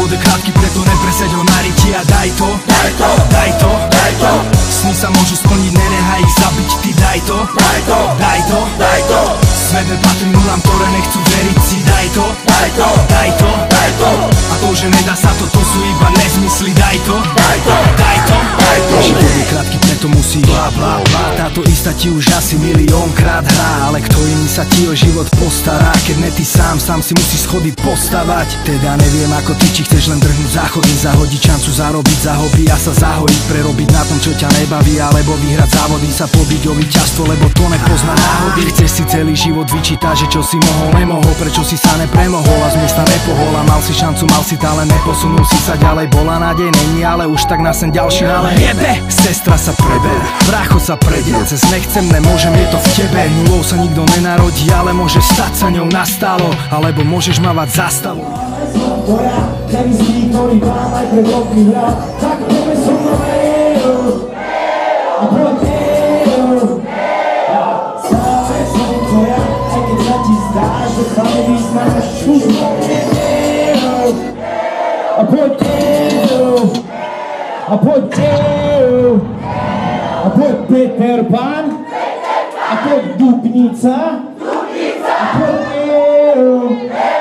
Život je krátky, preto nepreseď ho na riti a daj to, daj to, daj to, daj to. Sny sa môžu splniť, nenechaj ich zabiť, ty daj to, daj to, daj to, daj to. Svet nepatrí nulám, ktoré nechcú veriť si, daj to, daj to, daj to, daj to. A to, že nedá sa to, to sú iba nezmysly, daj to, daj to, daj to, daj to. Život je krátky, preto musí bla bla bla. Táto istá ti už asi miliónkrát hrá, ale kto iný sa ti o život postará, keď ne ty sám si musíš schody postavať. Teda neviem ako ty, či chceš len drhnúť záchody, zahodiť šancu zarobiť za hobby a sa zahojiť, prerobiť na tom, čo ťa nebaví, alebo vyhrať závody, sa pobiť o víťazstvo, lebo to nepozná náhody. Chceš si celý život vyčítať, že čo si mohol, nemohol, prečo si sa nepremohol a z miesta nepohol a mal si šancu, mal si talent, neposunul si sa ďalej, bola nádej, není, ale už tak na sen ďalší nálej. Jebe! Sestra sa preber, brácho sa prediel, cez nechcem, nemôžem, je to v tebe. Nulou sa nikto nenarodí, ale môže stať sa ňou nastálo, alebo môžeš mávať zástavu. Tvoja, nevyzlí, ktorý vám aj pred rokmi hral, tak poďme so mnou, a poďme, stále som tvoja, aj keď sa ti zdá, že chlapne vyznáš čužbu, a poďme, a poďte, a poď Peter Pan, a poď Dubnica, a poďte,